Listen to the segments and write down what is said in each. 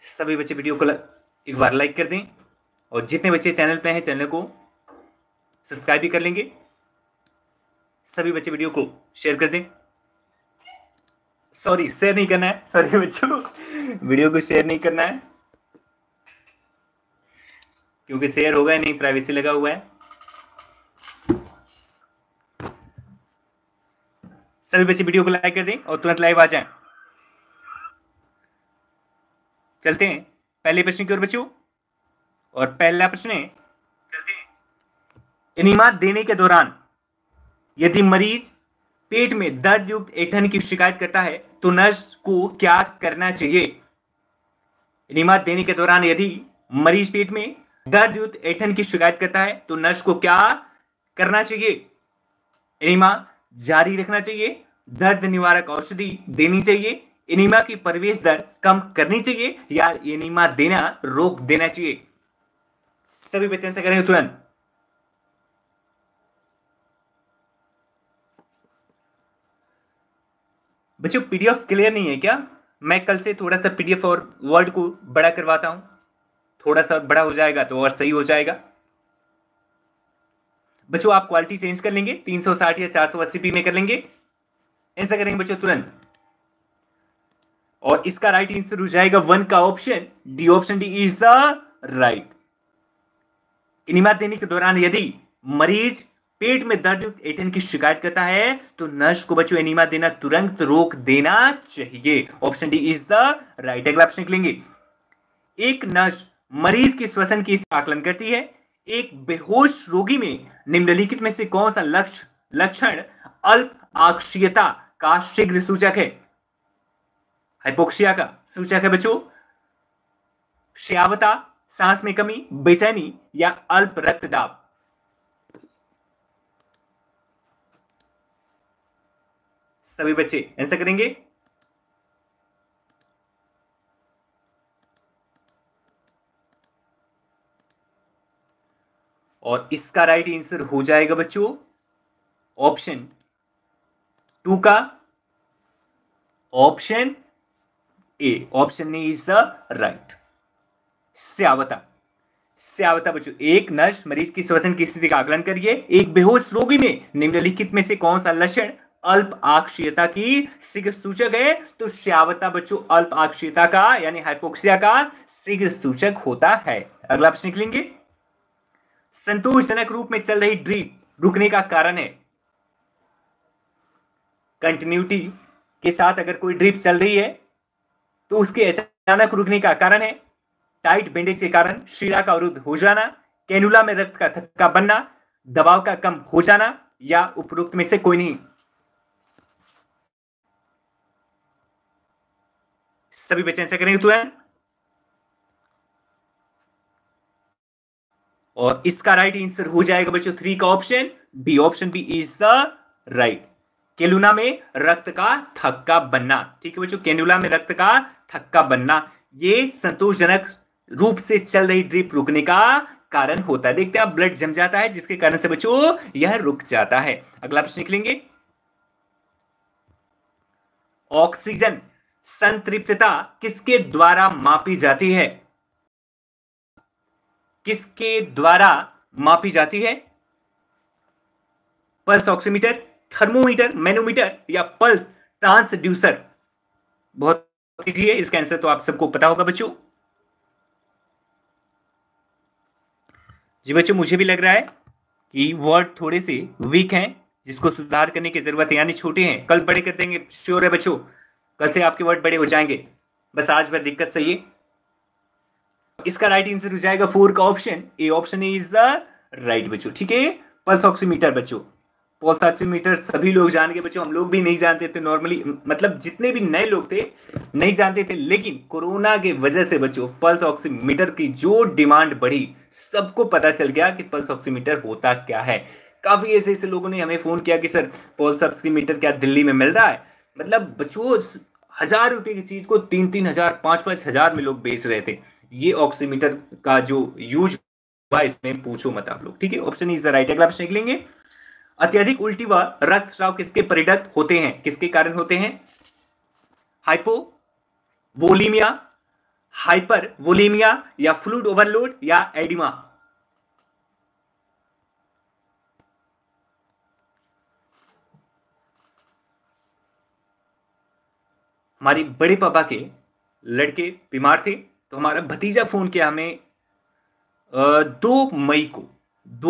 सभी बच्चे वीडियो को एक बार लाइक कर दें और जितने बच्चे चैनल पे हैं चैनल को सब्सक्राइब भी कर लेंगे। सभी बच्चे वीडियो को शेयर कर दें। सॉरी, शेयर नहीं करना है, सॉरी बच्चों, वीडियो को शेयर नहीं करना है क्योंकि शेयर होगा नहीं, प्राइवेसी लगा हुआ है। सभी बच्चे वीडियो को लाइक कर दें और तुरंत लाइव आ जाएं। चलते हैं पहले प्रश्न की ओर बच्चों। और पहला प्रश्न है, एनीमा देने के दौरान यदि मरीज पेट में दर्द युक्त ऐंठन की शिकायत करता है तो नर्स को क्या करना चाहिए? एनीमा देने के दौरान यदि मरीज पेट में दर्द युक्त ऐंठन की शिकायत करता है तो नर्स को क्या करना चाहिए? एनीमा जारी रखना चाहिए, दर्द निवारक औषधि देनी चाहिए, एनीमा की प्रवेश दर कम करनी चाहिए या एनीमा देना रोक देना चाहिए? सभी बच्चे आंसर करेंगे तुरंत। बच्चों पीडीएफ क्लियर नहीं है क्या? मैं कल से थोड़ा सा पीडीएफ और वर्ड को बड़ा करवाता हूं, थोड़ा सा बड़ा हो जाएगा तो और सही हो जाएगा। बच्चों आप क्वालिटी चेंज कर लेंगे, 360 या 480p में कर लेंगे, ऐसा करेंगे बच्चों तुरंत। और इसका राइट आंसर हो जाएगा 1 का option D. Option D is the right. Enema देने के दौरान यदि मरीज पेट में दर्द युक्त ऐंठन की शिकायत करता है तो नर्स को बच्चों एनीमा देना तुरंत रोक देना चाहिए। Option D is the right. अगला प्रश्न लिखेंगे, एक नर्स मरीज के श्वसन की आकलन करती है, एक बेहोश रोगी में निम्नलिखित में से कौन सा लक्षण अल्प आक्षीयता का शीघ्र सूचक है? हाइपोक्सिया का सूचक है बच्चों श्यावता, सांस में कमी, बेचैनी या अल्प रक्तदाब? सभी बच्चे आंसर करेंगे। और इसका राइट आंसर हो जाएगा बच्चों ऑप्शन 2 का option A. Option A is the right. श्यावता बच्चों, एक नर्स मरीज की श्वसन की स्थिति का आकलन करिए, एक बेहोश रोगी में निम्नलिखित में से कौन सा लक्षण अल्प आक्षीयता की शीघ्र सूचक है? तो श्यावता बच्चों अल्प आक्षीयता का यानी हाइपोक्सिया का शीघ्र सूचक होता है। अगला प्रश्न लिखेंगे, संतोषजनक रूप में चल रही ड्रिप रुकने का कारण है? कंटिन्यूटी के साथ अगर कोई ड्रिप चल रही है तो उसके अचानक रुकने का कारण है टाइट बैंडेज के कारण शीरा का अवरुद्ध हो जाना, कैनुला में रक्त का थक्का बनना, दबाव का कम हो जाना या उपरोक्त में से कोई नहीं? सभी बच्चे आंसर करेंगे तुरंत। और इसका राइट आंसर हो जाएगा बच्चों 3 का option B. Option B is the right. Cannula में रक्त का थक्का बनना, ठीक है बच्चों, कैनुला में रक्त का थक्का बनना ये संतोषजनक रूप से चल रही ड्रिप रुकने का कारण होता है। देखते हैं आप, ब्लड जम जाता है जिसके कारण से बच्चों यह रुक जाता है। अगला प्रश्न लिखेंगे, ऑक्सीजन संतृप्तता किसके द्वारा मापी जाती है? किसके द्वारा मापी जाती है? पल्स ऑक्सीमीटर, थर्मोमीटर, मैनोमीटर या पल्स ट्रांसड्यूसर? बहुत कीजिए, इसका आंसर तो आप सबको पता होगा बच्चों। जी बच्चों, मुझे भी लग रहा है कि वर्ड थोड़े से वीक हैं जिसको सुधार करने की जरूरत है, यानी छोटे हैं, कल बड़े कर देंगे, श्योर है बच्चों, कल से आपके वर्ड बड़े हो जाएंगे, बस आज भर दिक्कत सही है। इसका राइट आंसर हो जाएगा 4 का option A. Option A is the right बच्चों, ठीक है। पल्स ऑक्सीमीटर बच्चों, पल्स ऑक्सीमीटर सभी लोग जान गए बच्चों, हम लोग भी नहीं जानते थे नॉर्मली, मतलब जितने भी नए लोग थे नहीं जानते थे, लेकिन कोरोना के वजह से बच्चों पल्स ऑक्सीमीटर की जो डिमांड बढ़ी, सबको पता चल गया कि पल्स ऑक्सीमीटर होता क्या है। काफी ऐसे ऐसे लोगों ने हमें फोन किया कि सर पल्स ऑक्सीमीटर क्या दिल्ली में मिल रहा है? मतलब बच्चों 1000 रुपए की चीज को 3-3 हजार 5-5 हजार में लोग बेच रहे थे। ये ऑक्सीमीटर का जो यूज हुआ इसमें पूछो मत आप लोग, ठीक है। Option is the right. अगला प्रश्न लेंगे, अत्यधिक उल्टी व रक्तस्राव किसके परिणत होते हैं, किसके कारण होते हैं? हाइपोवोलीमिया, हाइपर वोलेमिया या फ्लूइड ओवरलोड या एडिमा? हमारी बड़े पापा के लड़के बीमार थे, तो हमारा भतीजा फोन किया हमें 2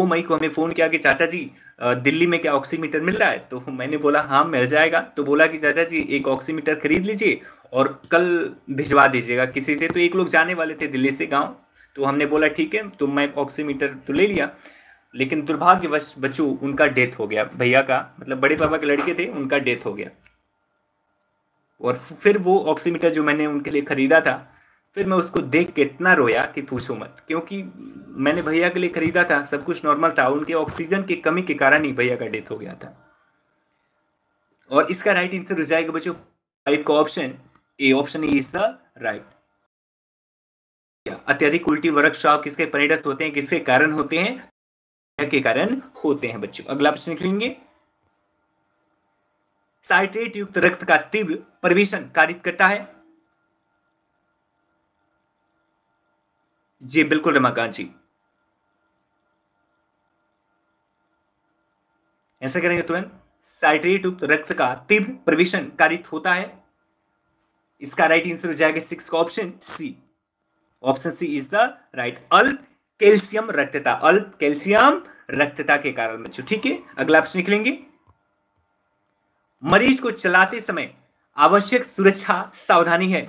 मई को हमें फोन किया कि चाचा जी दिल्ली में क्या ऑक्सीमीटर मिल रहा है? तो मैंने बोला हाँ मिल जाएगा। तो बोला कि चाचा जी एक ऑक्सीमीटर खरीद लीजिए और कल भिजवा दीजिएगा किसी से। तो एक लोग जाने वाले थे दिल्ली से गांव, तो हमने बोला ठीक है, तो मैं ऑक्सीमीटर तो ले लिया। लेकिन दुर्भाग्यवश बच्चों उनका डेथ हो गया, भैया का मतलब बड़े पापा के लड़के थे, उनका डेथ हो गया। और फिर वो ऑक्सीमीटर जो मैंने उनके लिए खरीदा था, फिर मैं उसको देख के इतना रोया कि पूछो मत, क्योंकि मैंने भैया के लिए खरीदा था, सब कुछ नॉर्मल था, उनके ऑक्सीजन की कमी के कारण ही भैया का डेथ हो गया था। और इसका राइट आंसर हो जाएगा बच्चों 5 का option A, option A is the right. अत्यधिक उल्टी व रक्तस्राव किसके परिणत होते हैं, किसके कारण होते हैं? के कारण होते हैं बच्चों। अगला प्रश्न लिखेंगे, साइट्रेट युक्त रक्त का तीव्र परिवेशन कारित करता है? जी बिल्कुल रमाकांत जी, ऐसा करेंगे तुरंत। साइट्रेट युक्त रक्त का तीव्र प्रवेशन कारित होता है। इसका राइट आंसर हो जाएगा 6 का option C, option C is the right. अल्प कैल्शियम रक्तता, अल्प कैल्शियम रक्तता के कारण बच्चों। ठीक है, अगला प्रश्न निकलेंगे, मरीज को चलाते समय आवश्यक सुरक्षा सावधानी है?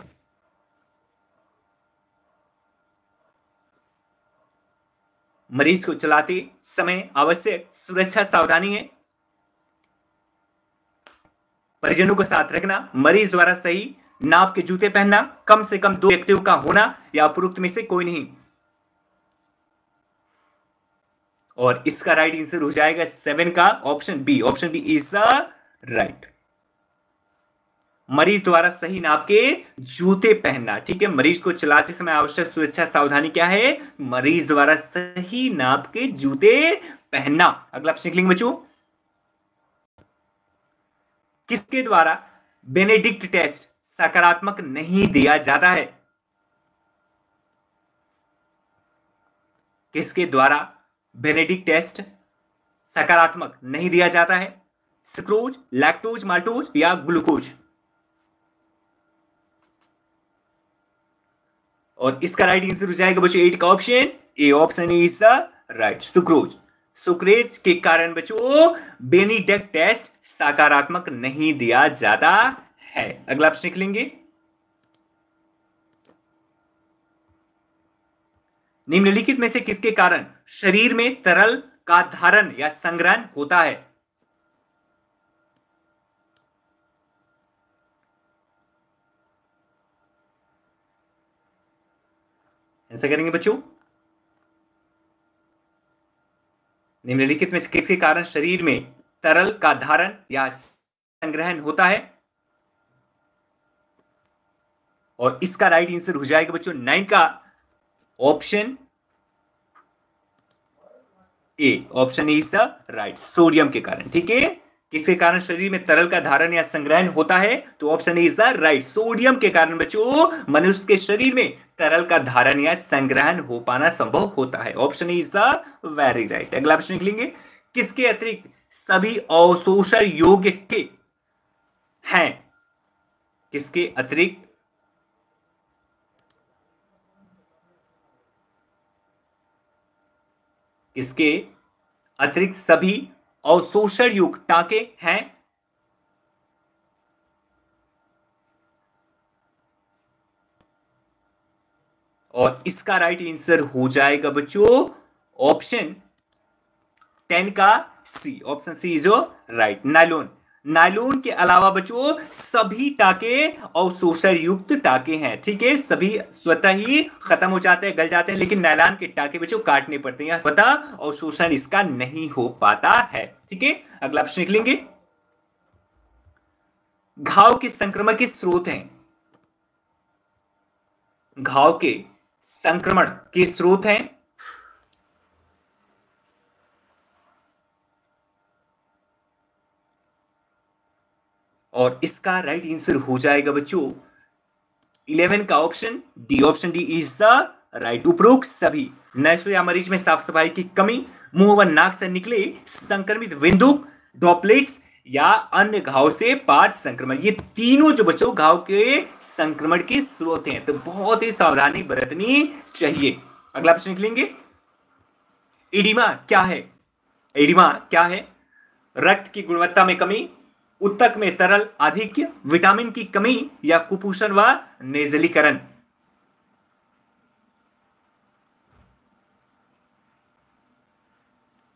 मरीज को चलाते समय आवश्यक सुरक्षा सावधानी है? परिजनों को साथ रखना, मरीज द्वारा सही नाप के जूते पहनना, कम से कम 2 व्यक्तियों का होना, या उपरोक्त में से कोई नहीं? और इसका राइट आंसर हो जाएगा 7 का option B, option B is the right. मरीज द्वारा सही नाप के जूते पहनना। ठीक है, मरीज को चलाते समय आवश्यक सुरक्षा सावधानी क्या है? मरीज द्वारा सही नाप के जूते पहनना। अगला प्रश्न लिखेंगे बच्चों, किसके द्वारा बेनेडिक्ट टेस्ट सकारात्मक नहीं दिया जाता है? किसके द्वारा बेनेडिक्ट टेस्ट सकारात्मक नहीं दिया जाता है? सुक्रोज, लैक्टोज, माल्टोज या ग्लूकोज? और इसका राइट आंसर हो जाएगा बच्चों 8 का option A, option A is the right, sucrose. Sucrase के कारण बच्चों बेनिडिक्ट टेस्ट सकारात्मक नहीं दिया जाता है। अगला प्रश्न लिखेंगे, निम्नलिखित में से किसके कारण शरीर में तरल का धारण या संग्रहण होता है? ऐसा करेंगे बच्चों, निम्नलिखित में से किसके कारण शरीर में तरल का धारण या संग्रहण होता है? और इसका राइट आंसर हो जाएगा बच्चों 9 का option A, option is the right, sodium के कारण। ठीक है, किसके कारण शरीर में तरल का धारण या संग्रहण होता है? तो option is the right, sodium के कारण बच्चों मनुष्य के शरीर में तरल का धारण या संग्रहण हो पाना संभव होता है। Option is the very right. अगला प्रश्न लिखेंगे, किसके अतिरिक्त सभी अवशोषण योग्य के हैं? किसके अतिरिक्त इसके अतिरिक्त सभी अवशोषण युक्त टांके हैं? और इसका राइट आंसर हो जाएगा बच्चों ऑप्शन 10 का C, option C is right, nylon. Nylon के अलावा बच्चों सभी टाके अवशोषण युक्त टाके हैं। ठीक है, सभी स्वतः ही खत्म हो जाते हैं, गल जाते हैं, लेकिन नायलॉन के टाके बच्चों काटने पड़ते हैं, स्वतः अवशोषण इसका नहीं हो पाता है। ठीक है, अगला प्रश्न लिख लेंगे, घाव के संक्रमण के स्रोत हैं? घाव के संक्रमण के स्रोत हैं? और इसका राइट आंसर हो जाएगा बच्चों 11 का option D, option D is the right. उपरोक्त सभी नर्सों या मरीज में साफ सफाई की कमी, मुंह व नाक से निकले संक्रमित विंदुक, ड्रॉपलेट्स या अन्य घाव से पार्थ संक्रमण, ये तीनों जो बच्चों घाव के संक्रमण के स्रोत हैं, तो बहुत ही सावधानी बरतनी चाहिए। अगला प्रश्न निकलेंगे, एडिमा क्या है? एडिमा क्या है? रक्त की गुणवत्ता में कमी, उत्तक में तरल आधिक्य, विटामिन की कमी या कुपोषण व नेजलीकरण।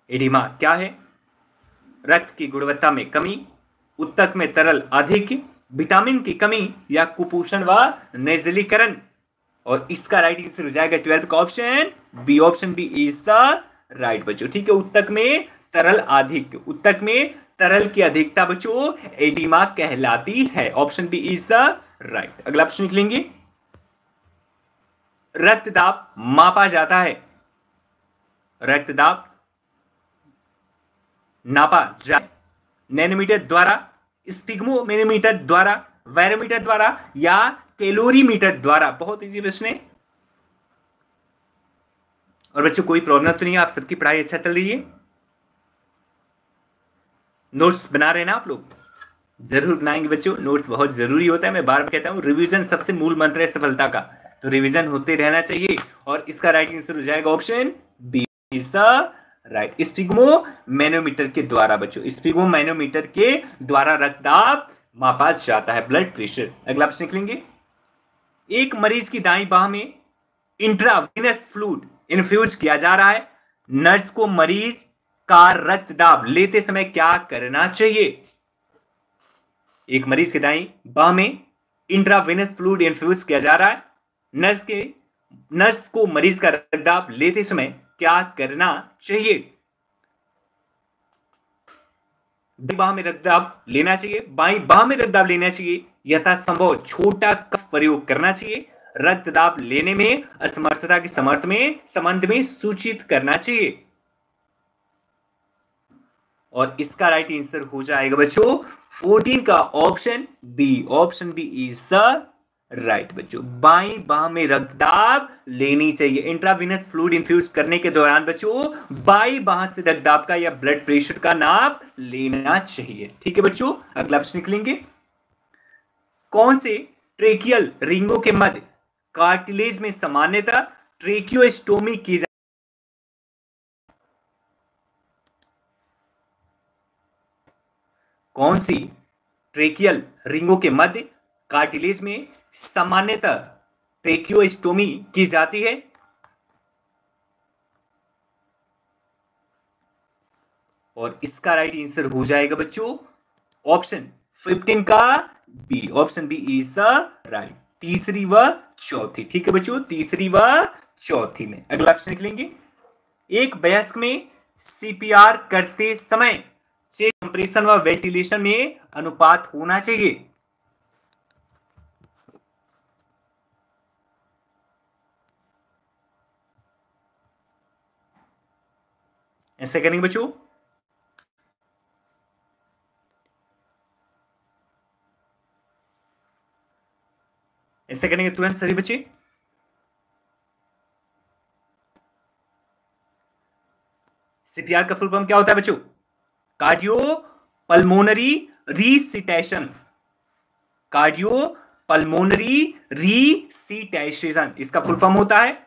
एडिमा क्या है? रक्त की गुणवत्ता में कमी, उत्तक में तरल आधिक्य, विटामिन की कमी या कुपोषण व नेजलीकरण। और इसका राइट आंसर हो जाएगा 12 का option B, option B is the right बच्चों। ठीक है, उत्तक में तरल आधिक्य, उत्तक में तरल की अधिकता बच्चों एडिमा कहलाती है। Option B is the right. अगला प्रश्न निकलेंगे, रक्तदाब मापा जाता है, रक्तदाब नापा जाए नैनोमीटर द्वारा, स्पिग्मोमीटर द्वारा, बैरोमीटर द्वारा या कैलोरीमीटर द्वारा। बहुत इजी प्रश्न है। और बच्चों कोई प्रॉब्लम तो नहीं है, आप सबकी पढ़ाई अच्छा चल रही है, नोट्स बना रहे हैं ना आप लोग? जरूर बनाएंगे बच्चों, नोट्स बहुत जरूरी होता है। मैं बार बार कहता हूं रिवीजन सबसे मूल मंत्र है सफलता का, तो रिवीजन होते रहना चाहिए। और इसका राइट आंसर हो जाएगा option B is the right, sphygmomanometer के द्वारा बच्चों, स्पिग्मो मैनोमीटर के द्वारा रक्तदाब मापा जाता है, ब्लड प्रेशर। अगला प्रश्न निकलेंगे, एक मरीज की दाईं बाह में इंट्रावेनस फ्लूइड इन्फ्यूज किया जा रहा है, नर्स को मरीज का रक्तदाब लेते समय क्या करना चाहिए? एक मरीज के दाईं बाह में इंट्रावेनस फ्लूइड इन्फ्यूज किया जा रहा है, नर्स को मरीज का रक्तदाब लेते समय क्या करना चाहिए? दाईं बाह में रक्तदाब लेना चाहिए, बाईं बाह में रक्तदाब लेना चाहिए, यथासंभव छोटा कप प्रयोग करना चाहिए, रक्तदाब लेने में असमर्थता के संबंध में सूचित करना चाहिए। और इसका राइट आंसर हो जाएगा बच्चों 14 का option B, option B is the right बच्चों। बाईं बाह में रक्तदाब लेनी चाहिए, इंट्रावेनस फ्लूइड इन्फ्यूज करने के दौरान बच्चों बाईं बाह से रक्तदाब का या ब्लड प्रेशर का नाप लेना चाहिए। ठीक है बच्चों, अगला प्रश्न निकलेंगे, कौन से ट्रेकियल रिंगों के मध्य कार्टिलेज में सामान्यतः ट्रेकियोस्टोमी की जाती? कौन सी ट्रेकियल रिंगों के मध्य कार्टिलेज में सामान्यतः ट्रेकियोस्टोमी की जाती है? और इसका राइट आंसर हो जाएगा बच्चों ऑप्शन 15 का B, option B is the right, तीसरी व चौथी। ठीक है बच्चों, तीसरी व चौथी में। अगला प्रश्न निकलेंगे, एक वयस्क में सीपीआर करते समय चेस्ट कंप्रेशन व वेंटिलेशन में अनुपात होना चाहिए? ऐसे करेंगे बच्चों, ऐसे करेंगे तुरंत सभी बच्चे। सीपीआर का फुल फॉर्म क्या होता है बच्चों? Cardio pulmonary recitation, cardio pulmonary recitation इसका फुल फॉर्म होता है।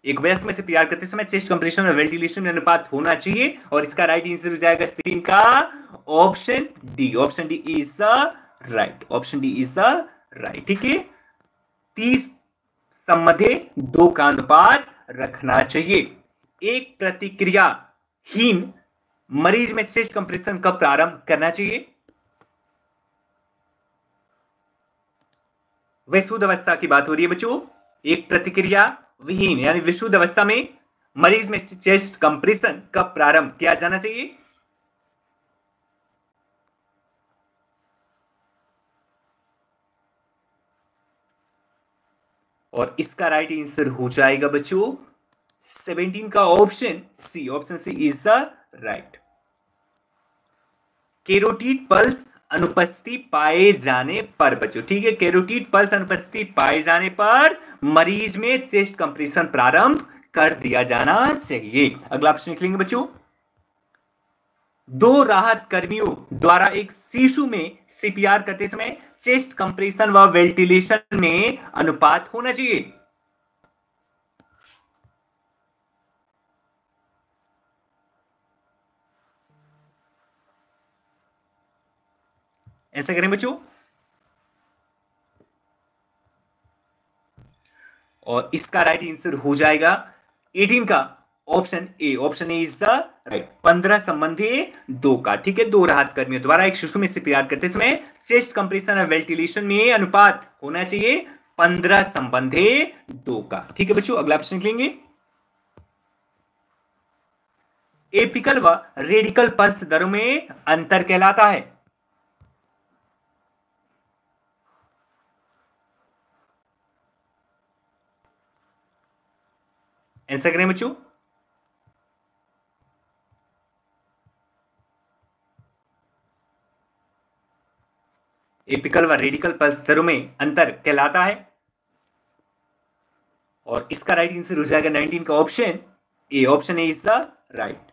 एक वयस्क में सीपीआर करते समय चेस्ट कंप्रेशन और वेंटिलेशन में अनुपात होना चाहिए। और इसका राइट आंसर हो जाएगा सी का option D, option D is the right, option D is the right. ठीक है, 30 सम्बन्धे 2 का अनुपात रखना चाहिए। एक प्रतिक्रियाहीन मरीज में चेस्ट कंप्रेशन कब प्रारंभ करना चाहिए? विशुद्ध अवस्था की बात हो रही है बच्चों। एक प्रतिक्रिया विहीन यानी विशुद्ध अवस्था में मरीज में चेस्ट कंप्रेशन कब प्रारंभ किया जाना चाहिए? और इसका राइट आंसर हो जाएगा बच्चों 17 का option C, option C is the right. Carotid pulse अनुपस्थिति पाए जाने पर बच्चों, ठीक है, कैरोटीड पल्स अनुपस्थिति पाए जाने पर मरीज में चेस्ट कंप्रेशन प्रारंभ कर दिया जाना चाहिए। अगला प्रश्न लिखेंगे बच्चों, दो राहत कर्मियों द्वारा एक शिशु में सीपीआर करते समय चेस्ट कंप्रेशन व वेंटिलेशन में अनुपात होना चाहिए। ऐसा करें बच्चों, और इसका राइट आंसर हो जाएगा 18 का option A. Option A is the right. 15 संबंधी 2 का, ठीक है, दो राहत कर्मियों द्वारा एक शिशु में सीपीआर करते समय चेस्ट कंप्रेशन और वेंटिलेशन में अनुपात होना चाहिए 15 संबंधी 2 का, ठीक है बच्चों। अगला प्रश्न लिखेंगे, एपिकल व रेडिकल पल्स दरों में अंतर कहलाता है। ऐसा करें बच्चों, एपिकल व रेडिकल पल्स दरों में अंतर कहलाता है, और इसका राइट आंसर हो जाएगा 19 का option A. Option A is the right.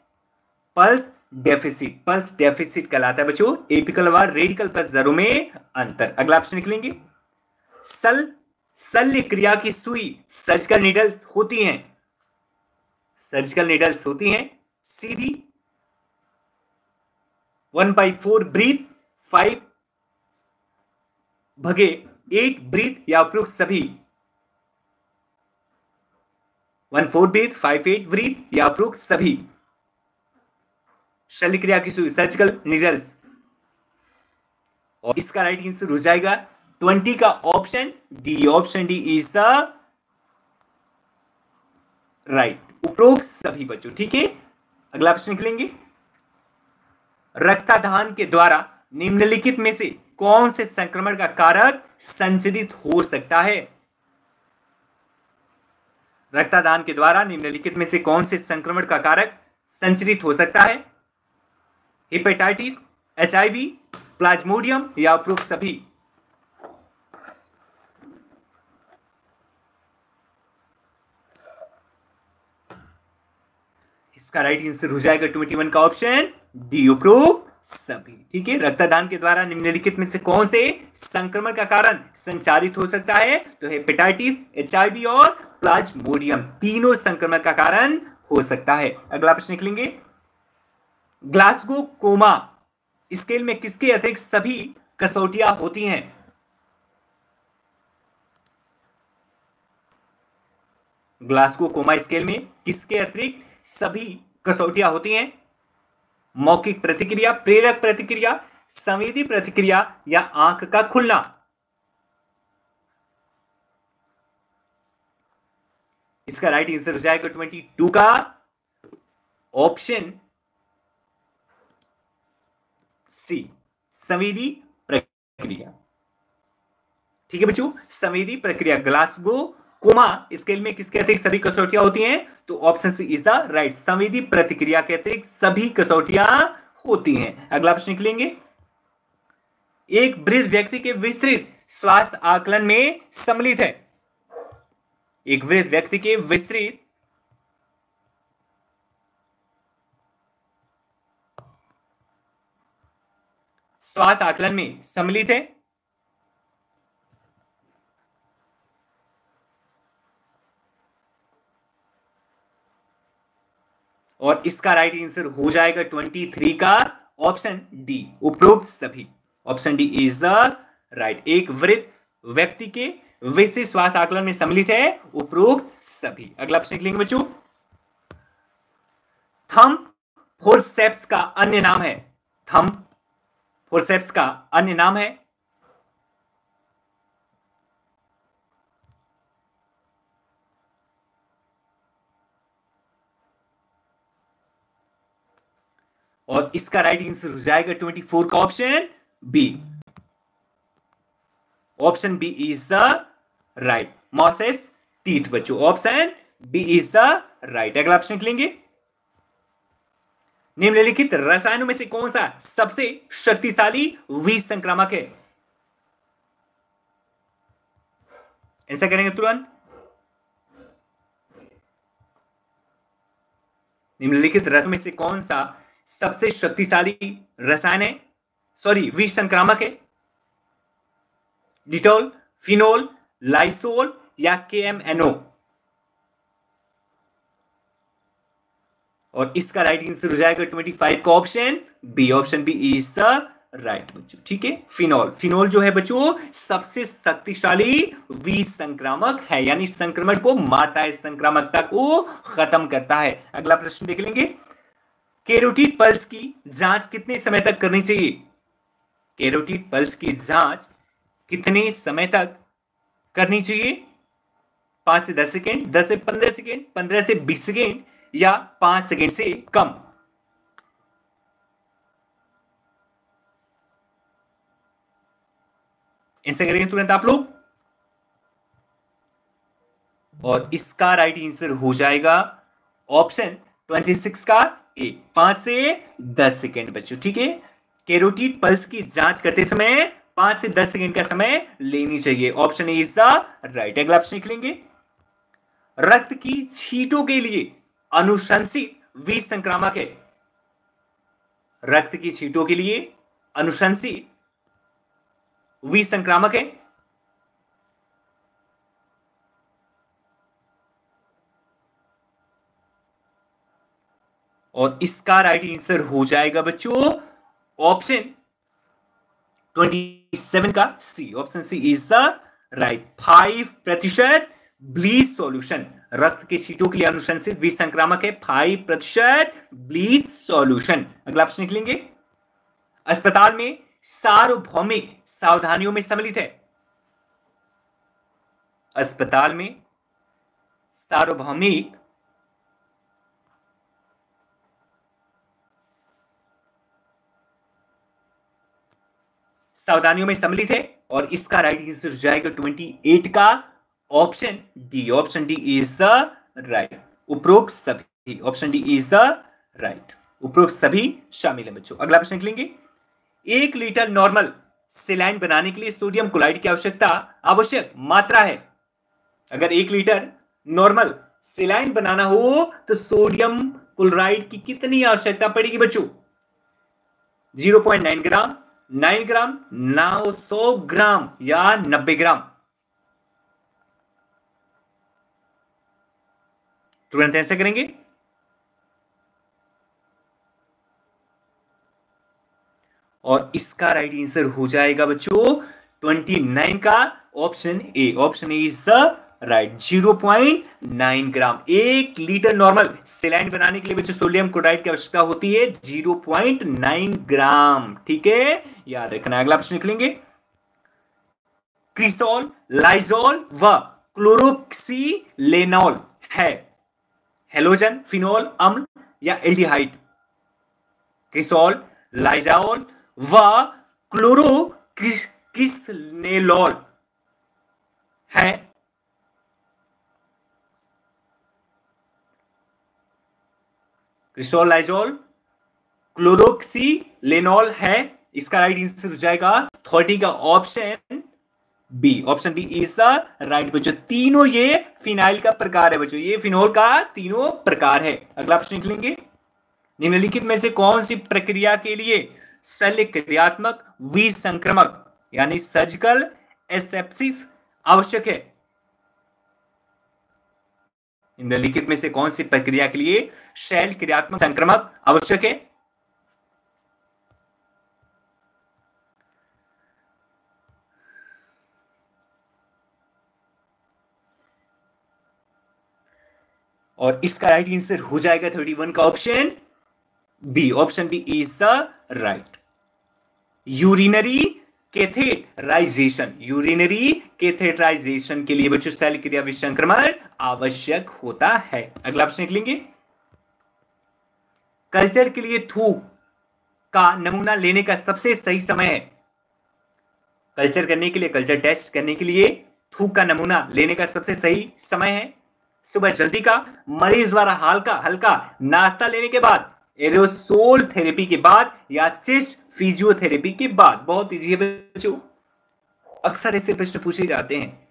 Pulse deficit कहलाता है बच्चों एपिकल व रेडिकल पल्स दरों में अंतर। अगला ऑप्शन निकलेंगे, शल्य क्रिया की सुई सर्जिकल नीडल्स होती हैं, सीधी 1/4 ब्रीथ, 5 भगे 8 ब्रीथ या उपरोक्त सभी। 1/4 ब्रीथ, 5 8 ब्रीथ या उपरोक्त सभी। शल्य क्रिया की सुई सर्जिकल नीडल्स, और इसका राइट आंसर हो जाएगा 20 का option D. Option D is the right, उपरोक्त सभी बच्चों, ठीक है। अगला प्रश्न निकलेंगे, रक्तदान के द्वारा निम्नलिखित में से कौन से संक्रमण का कारक संचरित हो सकता है। रक्तदान के द्वारा निम्नलिखित में से कौन से संक्रमण का कारक संचरित हो सकता है। हेपेटाइटिस, एचआईवी, प्लाज्मोडियम या उपरोक्त सभी। इसका राइट आंसर हो जाएगा 21 का ऑप्शन डी, उपरोक्त सभी, ठीक है। रक्तदान के द्वारा निम्नलिखित में से कौन से संक्रमण का कारण संचारित हो सकता है, तो हेपेटाइटिस, एचआईवी और प्लाज्मोडियम, तीनों संक्रमण का कारण हो सकता है। अगला प्रश्न निकलेंगे, ग्लासगो कोमा स्केल में किसके अतिरिक्त सभी कसौटियां होती हैं। ग्लासगो कोमा स्केल में किसके अतिरिक्त सभी कसौटियां होती हैं। मौखिक प्रतिक्रिया, प्रेरक प्रतिक्रिया, संवेदी प्रतिक्रिया या आंख का खुलना। इसका राइट आंसर हो जाएगा 22 का ऑप्शन सी, संवेदी प्रक्रिया, ठीक है बच्चों। संवेदी प्रक्रिया ग्लासगो कोमा स्केल में किसके अतिरिक्त सभी कसौटियां होती हैं, तो option C is the right. संवेदी प्रतिक्रिया के अतिरिक्त सभी कसौटियां होती हैं। अगला प्रश्न निकलेंगे, एक वृद्ध व्यक्ति के विस्तृत स्वास्थ्य आकलन में सम्मिलित है। एक वृद्ध व्यक्ति के विस्तृत स्वास्थ्य आकलन में सम्मिलित है, और इसका राइट आंसर हो जाएगा 23 का ऑप्शन डी, उपरोक्त सभी। Option D is the right. एक वृद्ध व्यक्ति के विस्तृत स्वास्थ्य आकलन में सम्मिलित है, उपरोक्त सभी। अगला प्रश्न लिखेंगे बच्चों, थंब फोर्सेप्स का अन्य नाम है। थंब फोर्सेप्स का अन्य नाम है। और इसका राइट आंसर हो जाएगा 24 का option B. Option B is the right, मॉसेस टीथ बच्चों। Option B is the right. अगला ऑप्शन लिखेंगे, निम्नलिखित रसायनों में से कौन सा सबसे शक्तिशाली विसंक्रामक है? ऐसा करेंगे तुरंत। निम्नलिखित रसायनों में से कौन सा सबसे शक्तिशाली रसायन है, सॉरी विसंक्रामक है? डिटॉल, फिनोल, लाइसोल या KMNO? और इसका राइट आंसर हो जाएगा 25 का option B. Option B is the right बच्चों। ठीक है, फिनोल। फिनोल जो है बच्चों सबसे शक्तिशाली विसंक्रामक है, यानी संक्रमण को मारता है, संक्रामकता को खत्म करता है। अगला प्रश्न देख लेंगे। कैरोटिड पल्स की जांच कितने समय तक करनी चाहिए? कैरोटिड पल्स की जांच कितने समय तक करनी चाहिए? 5 से 10 सेकेंड, 10 से 15 सेकेंड, 15 से 20 सेकेंड या 5 सेकेंड से कम? ऐसे करेंगे तुरंत आप लोग। और इसका राइट आंसर हो जाएगा ऑप्शन 26 का ए, 5 से 10 सेकेंड बच्चों। ठीक है, कैरोटिड पल्स की जांच करते समय 5 से 10 सेकेंड का समय लेनी चाहिए। Option A is the right. अगला ऑप्शन लिखेंगे। रक्त की छींटों के लिए अनुशंसित विसंक्रामक है? रक्त की छींटों के लिए अनुशंसित विसंक्रामक है? और इसका राइट आंसर हो जाएगा बच्चों ऑप्शन 27 का C. Option C is the right. 5% bleach solution रक्त के छींटों के लिए अनुशंसित विसंक्रामक है, 5% ब्लीच सॉल्यूशन। अगला ऑप्शन निकलेंगे। अस्पताल में सार्वभौमिक सावधानियों में सम्मिलित है? अस्पताल में सार्वभौमिक सावधानियों में सम्मिलित है, और इसका राइट आंसर हो जाएगा 28 का option D. Option D is the right. उपरोक्त सभी, option D is the right. उपरोक्त सभी शामिल है बच्चों। अगला प्रश्न लिखेंगे। 1 लीटर नॉर्मल सेलाइन बनाने के लिए सोडियम क्लोराइड की आवश्यक मात्रा है? अगर 1 लीटर नॉर्मल सेलाइन बनाना हो तो सोडियम क्लोराइड की कितनी आवश्यकता पड़ेगी बच्चों? 0.9 ग्राम, 9 ग्राम, 900 ग्राम या 90 ग्राम? तुरंत ऐसे करेंगे। और इसका राइट आंसर हो जाएगा बच्चों 29 का option A. Option A is the right. 0.9 gram. 1 litre normal saline बनाने के लिए बच्चों सोडियम क्लोराइड की आवश्यकता होती है 0.9 ग्राम। ठीक है, याद रखना। अगला प्रश्न निकलेंगे। क्रिसोल, लाइजोल व क्लोरोक्सीलेनॉल है हेलोजन, फिनोल, अम्ल या एल्डिहाइड? क्रिसोल, लाइजोल व क्लोरोक्सीलेनॉल है क्रिसोल, लाइजोल, क्लोरोक्सीलेनॉल है। इसका राइट आंसर हो जाएगा 30 का option B. Option B is the right बच्चों। तीनों ये फिनाइल का प्रकार है बच्चों, ये फिनोल का तीनों प्रकार है। अगला प्रश्न निकलेंगे। निम्नलिखित में से कौन सी प्रक्रिया के लिए शल्य क्रियात्मक विसंक्रमक यानी सर्जिकल एसेप्सिस आवश्यक है? निम्नलिखित में से कौन सी प्रक्रिया के लिए शल्य क्रियात्मक संक्रमक आवश्यक है? और इसका राइट आंसर हो जाएगा 31 का option B. Option B is the right. Urinary catheterisation, urinary catheterisation के लिए बच्चों शल्य क्रिया विसंक्रमण आवश्यक होता है। अगला प्रश्न निकलेंगे। कल्चर के लिए थूक का नमूना लेने का सबसे सही समय है? कल्चर करने के लिए, कल्चर टेस्ट करने के लिए थूक का नमूना लेने का सबसे सही समय है सुबह जल्दी का, मरीज द्वारा हल्का नाश्ता लेने के बाद एरोसोल थेरेपी के बाद या चेस्ट फिजियोथेरेपी के बाद? बहुत इजी है बच्चों, अक्सर ऐसे प्रश्न पूछे जाते हैं।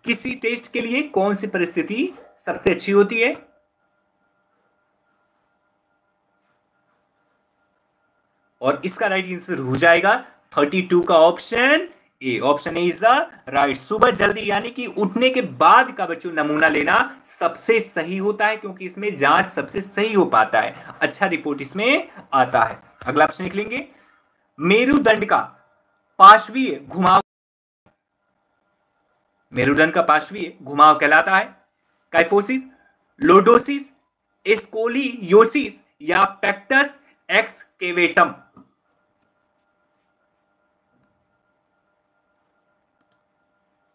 किसी टेस्ट के लिए कौन सी परिस्थिति सबसे अच्छी होती है? और इसका राइट आंसर हो जाएगा 32 का option A. Option A is the right. सुबह जल्दी यानी कि उठने के बाद का बच्चों नमूना लेना सबसे सही होता है, क्योंकि इसमें जांच सबसे सही हो पाता है, अच्छा रिपोर्ट इसमें आता है। अगला ऑप्शन लिख लेंगे। मेरुदंड का पार्श्वीय घुमाव, मेरुदंड का पार्श्वीय घुमाव कहलाता है काइफोसिस, लोडोसिस, स्कोलियोसिस या पेक्टस एक्सकेवेटम?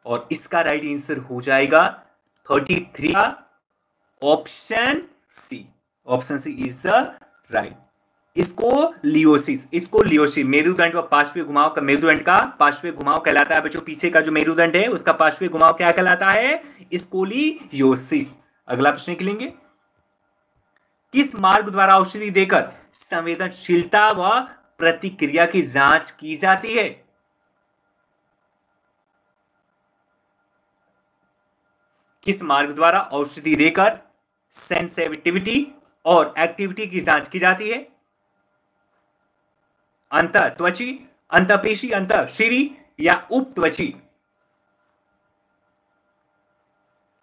और इसका राइट आंसर हो जाएगा 33 का option C. Option C is the right. इसको लियोसिस मेरुदंड व पार्श्वीय घुमाव का, मेरुदंड का पार्श्वीय घुमाव कहलाता है बच्चों। पीछे का जो मेरुदंड है उसका पार्श्वीय घुमाव क्या कहलाता है? स्कोलियोसिस। अगला प्रश्न लिखेंगे। किस मार्ग द्वारा औषधि देकर संवेदनशीलता व प्रतिक्रिया की जांच की जाती है? किस मार्ग द्वारा औषधि देकर सेंसिटिविटी और एक्टिविटी की जांच की जाती है? अंतर त्वची, अंतपेशी, अंतर शिरी या उप त्वची?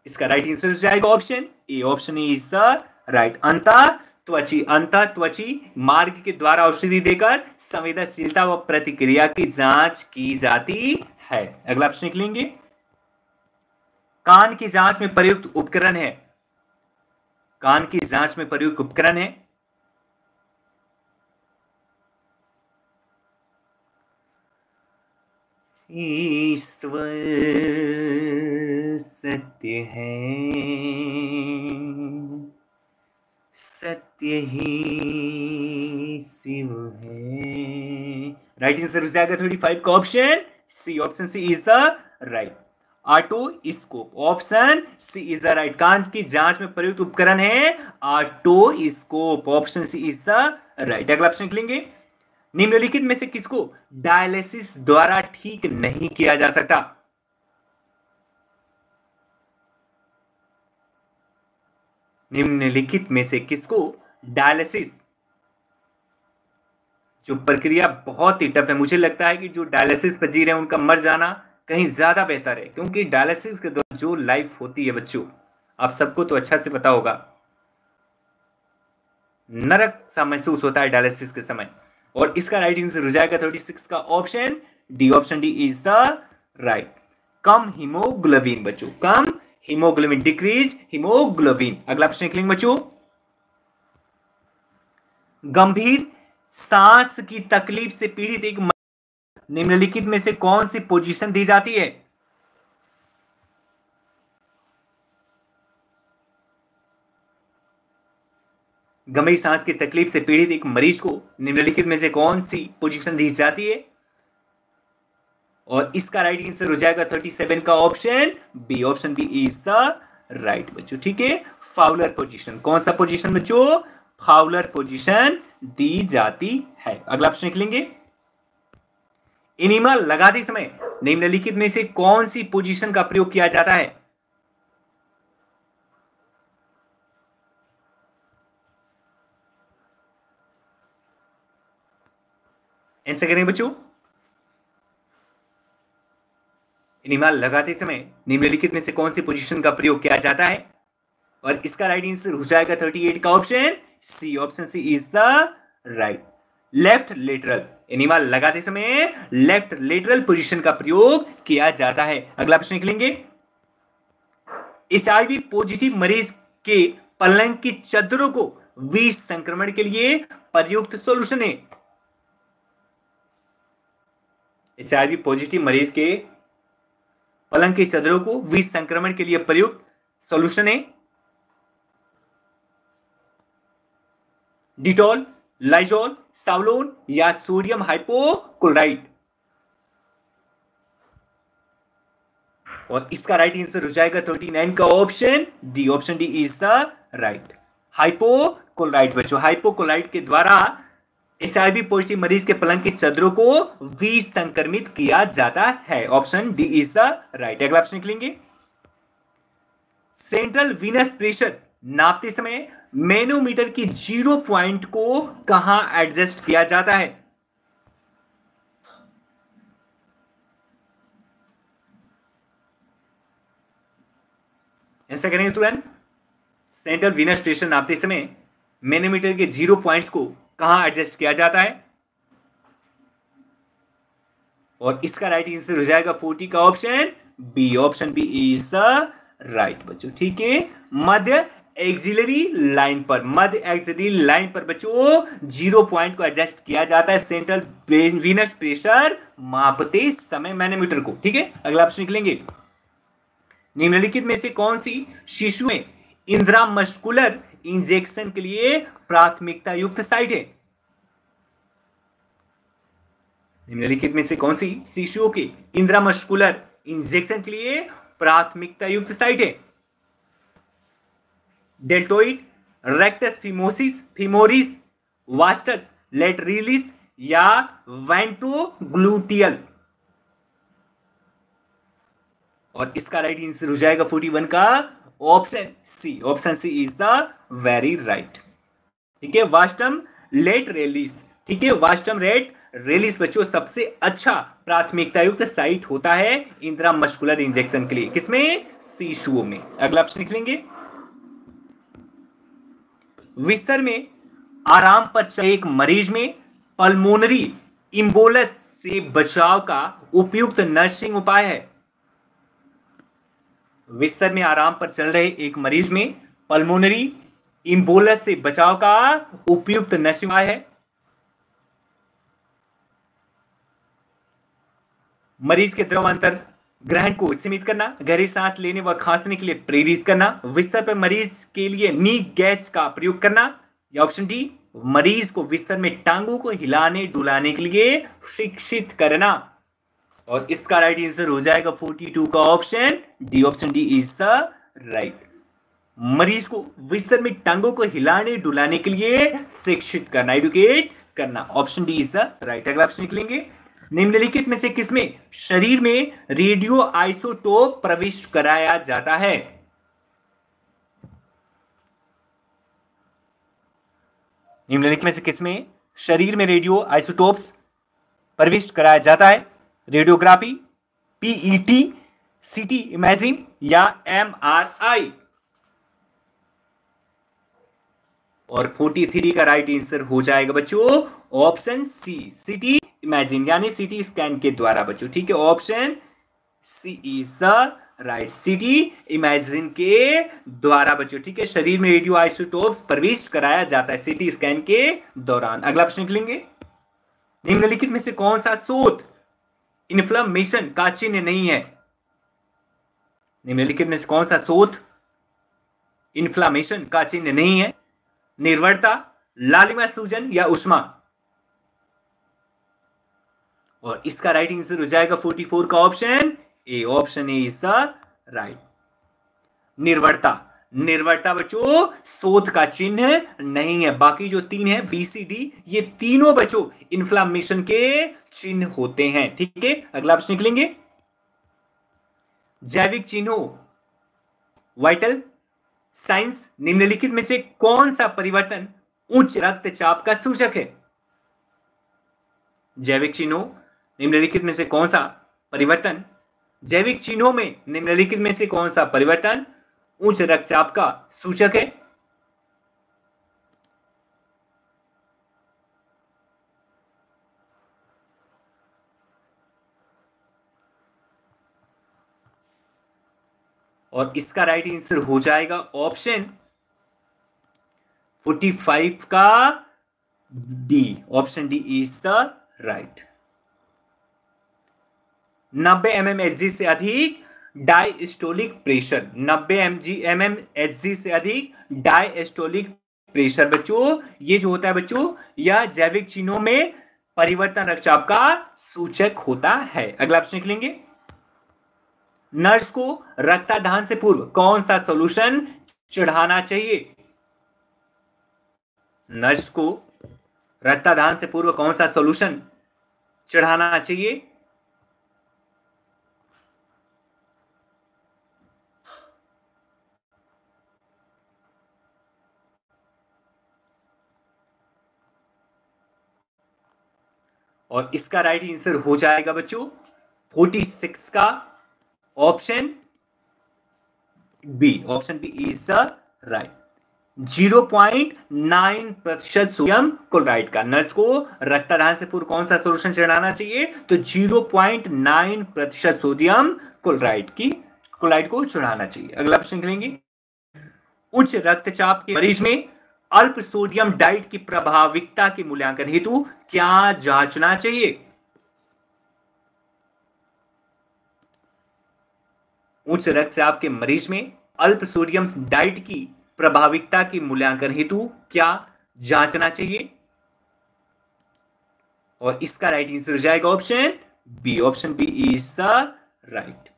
इसका राइट आंसर हो जाएगा option A. Option A is the right. अंतर त्वची मार्ग के द्वारा औषधि देकर संवेदनशीलता व प्रतिक्रिया की जांच की जाती है। अगला प्रश्न लिखेंगे। कान की जांच में प्रयुक्त उपकरण है, कान की जांच में प्रयुक्त उपकरण है ईश्वर सत्य है, सत्य ही शिव है। राइट आंसर हो जाएगा 35 का option C. Option C is the right. Otoscope, option C is the right. कान की जांच में प्रयुक्त उपकरण है otoscope. Option C is the right. अगला ऑप्शन लिखेंगे। निम्नलिखित में से किसको डायलिसिस द्वारा ठीक नहीं किया जा सकता? निम्नलिखित में से किसको डायलिसिस, जो प्रक्रिया बहुत ही टफ है, मुझे लगता है कि जो डायलिसिस पर जी रहे हैं उनका मर जाना कहीं ज्यादा बेहतर है, क्योंकि डायलिसिस के दौरान जो लाइफ होती है बच्चों, आप सबको तो अच्छा से पता होगा, नरक सा महसूस होता है डायलिसिस के समय। और इसका राइट आंसर हो जाएगा 36 का option D. Option D is the right. Come haemoglobin बच्चों, कम हीमोग्लोबिन, डिक्रीज हीमोग्लोबिन। अगला प्रश्न लिखेंगे बच्चों। गंभीर सांस की तकलीफ से पीड़ित एक निम्नलिखित में से कौन सी पोजीशन दी जाती है? गंभीर सांस की तकलीफ से पीड़ित एक मरीज को निम्नलिखित में से कौन सी पोजीशन दी जाती है? और इसका राइट आंसर हो जाएगा 37 का option B. Option B is the right बच्चों। ठीक है, फाउलर पोजीशन। कौन सा पोजीशन बच्चों? फाउलर पोजीशन दी जाती है। अगला प्रश्न लिखेंगे। एनिमा लगाते समय निम्नलिखित में से कौन सी पोजीशन का प्रयोग किया जाता है? ऐसे करें बच्चों। एनिमा लगाते समय निम्नलिखित में से कौन सी पोजीशन का प्रयोग किया जाता है? और इसका राइट आंसर हो जाएगा 38 का option C. Option C is the right. Left lateral, enema लगाते समय लेफ्ट लेटरल पोजीशन का प्रयोग किया जाता है। अगला प्रश्न लिखेंगे। एचआईवी पॉजिटिव मरीज के पलंग की चादरों को विष संक्रमण के लिए प्रयुक्त सोल्यूशन है। एचआईवी पॉजिटिव मरीज के पलंग की चादरों को विष संक्रमण के लिए प्रयुक्त सोल्यूशन है डिटॉल, लाइजोल, सावलोन या सोडियम हाइपोक्लोराइड? और इसका राइट आंसर हो जाएगा 39 का option D. Option D is the right. Hypochloride बच्चों, हाइपोक्लोराइड के द्वारा एचआईवी पॉजिटिव मरीज के पलंग की चादरों को विसंक्रमित किया जाता है। Option D is the right. अगला ऑप्शन निकलेंगे, सेंट्रल वीनस प्रेशर नापते समय मैनोमीटर की 0 पॉइंट को कहां एडजस्ट किया जाता है? ऐसा करेंगे तुरंत। सेंट्रल वीनस प्रेशर नापते समय मैनोमीटर के 0 पॉइंट्स को कहां एडजस्ट किया जाता है? और इसका राइट आंसर हो जाएगा 40 का option B. Option B is the right बच्चों। ठीक है, मध्य एक्सिलरी लाइन पर, मध्य एक्सिलरी लाइन पर बच्चों 0 पॉइंट को एडजस्ट किया जाता है सेंट्रल वीनस प्रेशर मापते समय मैनोमीटर को। ठीक है, अगला ऑप्शन निकलेंगे, निम्नलिखित में से कौन सी शिशु में इंट्रामस्कुलर इंजेक्शन के लिए प्राथमिकता युक्त साइट है? निम्नलिखित में से कौन सी शिशुओं के इंट्रामस्कुलर इंजेक्शन के लिए प्राथमिकता युक्त साइट है? डेल्टोइड, रेक्टस फिमोरिस, वास्टस लेटरिलिस या वेंट्रोग्लूटियल? और इसका राइट आंसर हो जाएगा 41 का option C. Option C is the very right. ठीक है, वास्टम लेटरेलिस। ठीक है, वास्टम लेटरेलिस बच्चों सबसे अच्छा प्राथमिकता युक्त साइट होता है इंट्रामस्कुलर इंजेक्शन के लिए। किसमें? शिशुओं में। अगला ऑप्शन निकलेंगे, बिस्तर में आराम पर चले एक मरीज में पल्मोनरी इम्बोलस से बचाव का उपयुक्त नर्सिंग उपाय है? बिस्तर में आराम पर चल रहे एक मरीज में पल्मोनरी इम्बोलस से बचाव का उपयुक्त नर्सिंग उपाय है? मरीज के द्रवांतर ग्रहण को सीमित करना, गहरी सांस लेने व खांसने के लिए प्रेरित करना, बिस्तर पर मरीज के लिए नी गैस का प्रयोग करना, या ऑप्शन डी मरीज को बिस्तर में टांगों को हिलाने डुलाने के लिए शिक्षित करना। और इसका राइट आंसर हो जाएगा 42 का option D. Option D is the right. मरीज को बिस्तर में टांगों को हिलाने डुलाने के लिए शिक्षित करना, एडुकेट करना। Option D is the right. अगला ऑप्शन निकलेंगे, निम्नलिखित में से किसमें शरीर में रेडियो आइसोटोप प्रविष्ट कराया जाता है? निम्नलिखित में से किसमें शरीर में रेडियो आइसोटोप्स प्रविष्ट कराया जाता है? रेडियोग्राफी, पीईटी, सीटी इमेजिंग या एमआरआई? और 43 का राइट आंसर हो जाएगा बच्चों ऑप्शन सी, सीटी इमेजिन यानी सीटी स्कैन के द्वारा बच्चों। ठीक है, option C is the right, CT imaging के द्वारा बच्चों। ठीक है, शरीर में रेडियो आइसोटोप्स प्रविष्ट कराया जाता है सीटी स्कैन के दौरान। अगला प्रश्न निकलेंगे, निम्नलिखित में से कौन सा शोध इन्फ्लेमेशन का चिन्ह नहीं है? निम्नलिखित में से कौन सा शोध इन्फ्लेमेशन का चिन्ह नहीं है? निर्वरता, लालिमा सूजन या उष्मा? और इसका राइट आंसर हो जाएगा 44 का option A. Option A is the right. निर्वरता, निर्वरता बच्चों शोध का चिन्ह नहीं है। बाकी जो तीन है बी सी डी, ये तीनों बच्चों इन्फ्लेमेशन के चिन्ह होते हैं। ठीक है, अगला ऑप्शन निकलेंगे, जैविक चिन्हों वाइटल साइंस निम्नलिखित में से कौन सा परिवर्तन उच्च रक्तचाप का सूचक है? जैविक चिन्हों निम्नलिखित में से कौन सा परिवर्तन, जैविक चिन्हों में निम्नलिखित में से कौन सा परिवर्तन उच्च रक्तचाप का सूचक है? और इसका राइट आंसर हो जाएगा ऑप्शन 45 का D. Option D is the right. 90 mmHg से अधिक डायस्टोलिक प्रेशर, 90 mmHg से अधिक डायस्टोलिक प्रेशर बच्चों, ये जो होता है बच्चों, यह जैविक चिन्हों में परिवर्तन रक्तचाप का सूचक होता है। अगला प्रश्न निकलेंगे, नर्स को रक्तदान से पूर्व कौन सा सॉल्यूशन चढ़ाना चाहिए? नर्स को रक्तदान से पूर्व कौन सा सॉल्यूशन चढ़ाना चाहिए? और इसका राइट आंसर हो जाएगा बच्चों 46 का option B. Option B is the right. 0.9% sodium chloride का नर्स को रक्तदान से पूर्व कौन सा सोल्यूशन चढ़ाना चाहिए? तो 0.9% सोडियम क्लोराइड को चढ़ाना चाहिए। अगला प्रश्न करेंगे, उच्च रक्तचाप के मरीज में अल्प सोडियम डाइट की प्रभाविकता के मूल्यांकन हेतु क्या जांचना चाहिए? उच्च रक्तचाप के मरीज में अल्प सोडियम डाइट की प्रभाविकता के मूल्यांकन हेतु क्या जांचना चाहिए? और इसका राइट आंसर हो जाएगा option B. Option B is the right.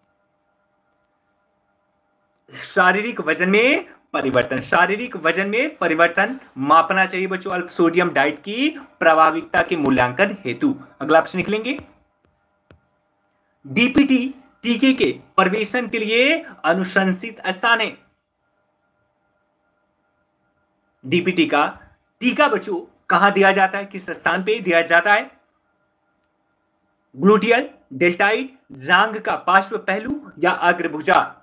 शारीरिक वजन में परिवर्तन मापना चाहिए बच्चों अल्प सोडियम डाइट की प्रभाविकता के मूल्यांकन हेतु। अगला प्रश्न निकलेंगे, डीपीटी टीके के प्रवेशन के लिए अनुशंसित स्थान है। डीपीटी का टीका बच्चों कहां दिया जाता है, किस स्थान पे दिया जाता है? ग्लूटियल, डेल्टाइड, जांघ का पार्श्व पहलू या अग्रभुजा?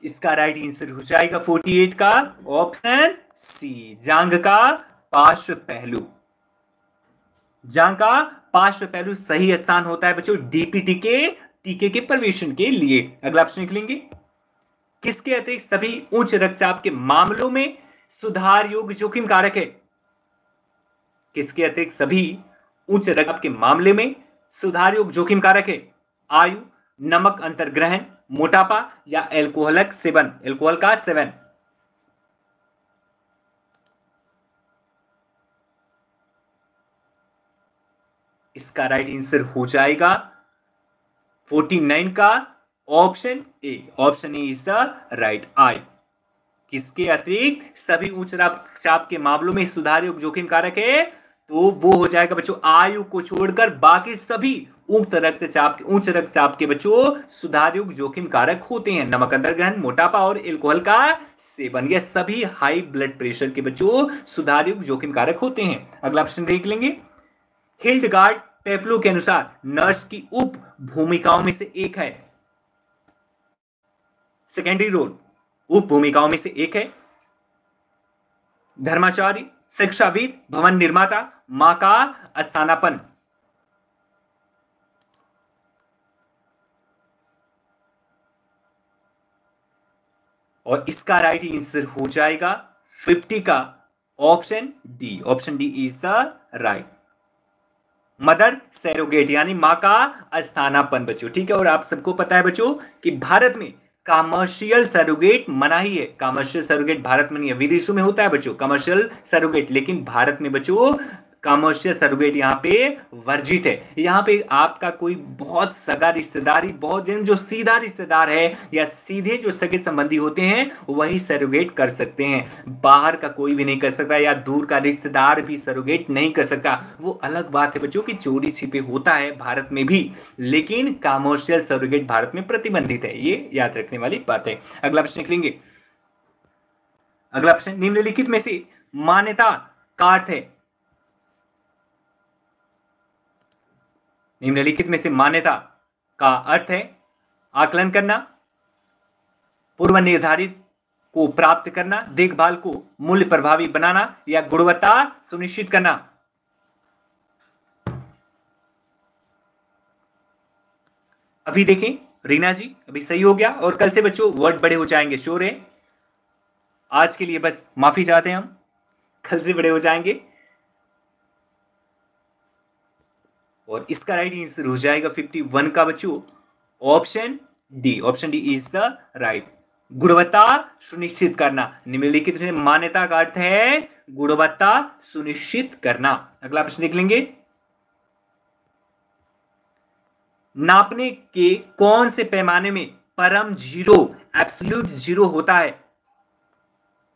इसका राइट आंसर हो जाएगा 48 का ऑप्शन सी, जांघ का पार्श्व पहलू। जांघ का पार्श्व पहलू सही स्थान होता है बच्चों डीपीटी के टीके के प्रवेशन के लिए। अगला प्रश्न निकलेंगे, किसके अतिरिक्त सभी उच्च रक्तचाप के मामलों में सुधार योग्य जोखिम कारक है? किसके अतिरिक्त सभी उच्च रक्तचाप के मामले में सुधार योग्य जोखिम कारक है? आयु, नमक अंतर्ग्रहण, मोटापा या अल्कोहल का सेवन? इसका राइट आंसर हो जाएगा 49 का option A. Option A is the right, I. किसके अतिरिक्त सभी उच्च रक्तचाप के मामलों में सुधार योग्य जोखिम कारक है? तो वो हो जाएगा बच्चों आयु को छोड़कर बाकी सभी उच्च रक्तचाप के बच्चों सुधार योग्य जोखिम कारक होते हैं। नमक अंतर्ग्रहण, मोटापा और अल्कोहल का सेवन, यह सभी हाई ब्लड प्रेशर के बच्चों सुधार योग्य जोखिम कारक होते हैं। अगला प्रश्न देख लेंगे, हिल्डगार्ड पेप्लो के अनुसार नर्स की उप भूमिकाओं में से एक है। सेकेंडरी रोल उप भूमिकाओं में से एक है धर्माचार्य, शिक्षाविद, भवन निर्माता, मां का स्थानापन्न। और इसका राइट आंसर हो जाएगा 50 का option D. Option D is the right, mother surrogate यानी मां का स्थानापन्न बच्चों। ठीक है, और आप सबको पता है बच्चों कि भारत में कमर्शियल सरोगेट मना ही है। कमर्शियल सरोगेट भारत में नहीं है, विदेशों में होता है बच्चों कमर्शियल सरोगेट, लेकिन भारत में बच्चों कमर्शियल सरोगेट यहाँ पे वर्जित है। यहाँ पे आपका कोई बहुत सगा रिश्तेदारी, बहुत जो सीधा रिश्तेदार है या सीधे जो सगे संबंधी होते हैं वही सरोगेट कर सकते हैं, बाहर का कोई भी नहीं कर सकता, या दूर का रिश्तेदार भी सरोगेट नहीं कर सकता। वो अलग बात है बच्चों कि चोरी छिपे होता है भारत में भी, लेकिन कमर्शियल सरोगेट भारत में प्रतिबंधित है, ये याद रखने वाली बात है। अगला प्रश्न लिखेंगे, अगला प्रश्न, निम्नलिखित में से मान्यता का अर्थ है? निम्नलिखित में से मान्यता का अर्थ है आकलन करना, पूर्व निर्धारित को प्राप्त करना, देखभाल को मूल्य प्रभावी बनाना या गुणवत्ता सुनिश्चित करना। अभी देखें रीना जी, अभी सही हो गया और कल से बच्चों वर्ड बड़े हो जाएंगे, श्योर है। आज के लिए बस माफी चाहते हैं हम, कल से बड़े हो जाएंगे। और इसका राइट आंसर हो जाएगा 51 का बच्चों option D. Option D is the right, गुणवत्ता सुनिश्चित करना। निम्नलिखित में मान्यता का अर्थ है गुणवत्ता सुनिश्चित करना। अगला प्रश्न देख लेंगे, नापने के कौन से पैमाने में परम जीरो, एब्सोल्यूट जीरो होता है?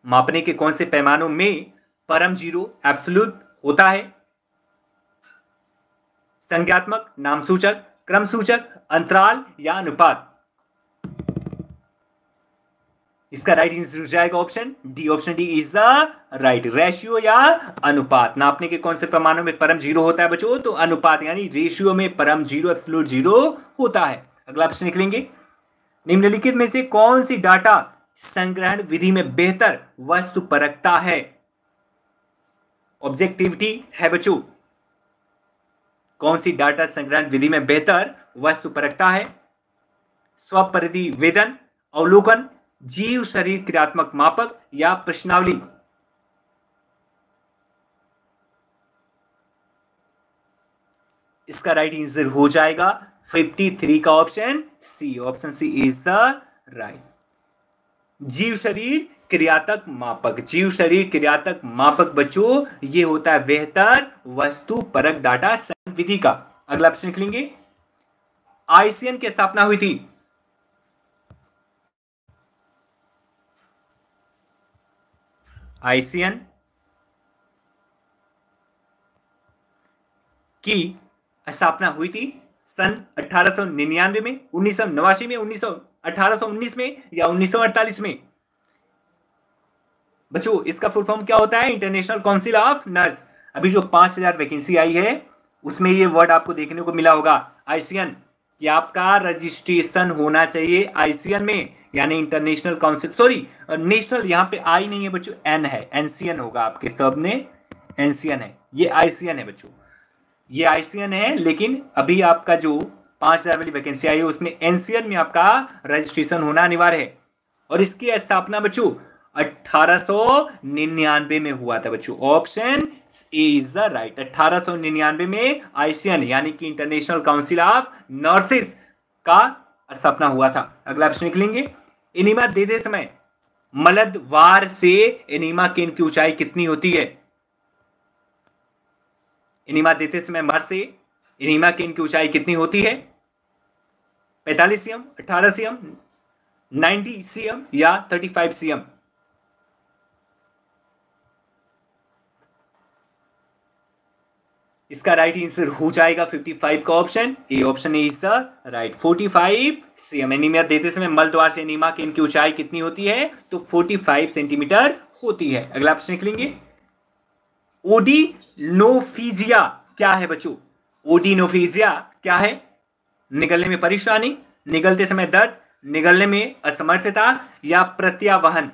मापने के कौन से पैमानों में परम जीरो, एब्सोल्यूट होता है? संज्ञात्मक, नामसूचक, क्रमसूचक, अंतराल या अनुपात? इसका राइट आंसर हो जाएगा option D. Option D is the right. Ratio या अनुपात, नापने के कौन से पैमानों में परम जीरो होता है बच्चों? तो अनुपात यानी रेशियो में परम जीरो, एब्सोल्यूट जीरो होता है। अगला प्रश्न निकलेंगे, निम्नलिखित में से कौन सी डाटा संग्रहण विधि में बेहतर वस्तुपरकता है? ऑब्जेक्टिविटी है बच्चों। कौन सी डाटा संग्रहण विधि में बेहतर वस्तुपरकता है? स्वप्रतिवेदन, अवलोकन, जीव शरीर क्रियात्मक मापक या प्रश्नावली? इसका राइट आंसर हो जाएगा 53 का option C. Option C is the right. जीव शरीर क्रियात्मक मापक, जीव शरीर क्रियात्मक मापक बच्चों ये होता है बेहतर वस्तुपरक डाटा संग्रहण विधि का। अगला प्रश्न लिखेंगे, आईसीएन की स्थापना हुई थी? आईसीएन की स्थापना हुई थी सन 1899 में, 1989 में, 1819 में या 1948 में? बच्चों इसका फुल फॉर्म क्या होता है? International council of nurse. अभी जो 5000 वैकेंसी आई है उसमें ये वर्ड आपको देखने को मिला होगा, आईसीएन, कि आपका रजिस्ट्रेशन होना चाहिए आईसीएन में, यानी इंटरनेशनल काउंसिल, सॉरी नेशनल, यहां पे आई नहीं है बच्चों, एन है, एनसीएन होगा आपके सब ने, एनसीएन है, ये आईसीएन है बच्चों, ये आईसीएन है। लेकिन अभी आपका जो 5000 वाली वैकेंसी आई है उसमें एनसीएन में आपका रजिस्ट्रेशन होना अनिवार्य है। और इसकी स्थापना बच्चों 1899 में हुआ था बच्चों। Option A is the right. 1899 में आईसीएन यानी कि इंटरनेशनल काउंसिल ऑफ नर्सेस का स्थापना हुआ था। अगला प्रश्न निकलेंगे, एनीमा देते समय मलद्वार से एनीमा केन की ऊंचाई कितनी होती है? एनीमा देते समय मर से एनीमा केन की ऊंचाई कितनी होती है? 45 सीएम, 18 सीएम, 90 सीएम या 35 सीएम? इसका राइट आंसर हो जाएगा 55 का option A. Option A is the right, 45 CM. Anaemia देते समय मल द्वार से एनीमा की इनकी ऊंचाई कितनी होती है? तो 45 सेंटीमीटर होती है। अगला प्रश्न लिखेंगे, ओडिनोफीजिया क्या है बच्चों? ओडिनोफीजिया क्या है? निगलने में परेशानी, निगलते समय दर्द, निगलने में असमर्थता या प्रत्यावहन?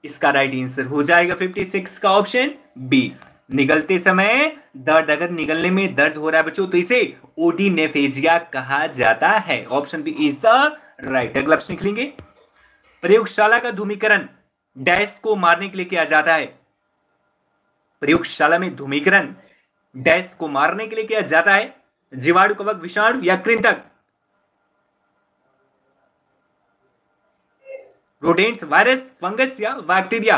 इसका राइट आंसर हो जाएगा 56 का ऑप्शन बी। निगलते समय दर्द, अगर निगलने में दर्द हो रहा है बच्चों तो इसे ओडिनोफेजिया कहा जाता है। Option B is the right. अगला प्रश्न लिखेंगे, प्रयोगशाला का धूमीकरण डैश को मारने के लिए किया जाता है? प्रयोगशाला में धूमीकरण डैश को मारने के लिए किया जाता है? जीवाणु, कवक, विषाणु या कृंतक? रोडेंट्स, वायरस, फंगस या बैक्टीरिया?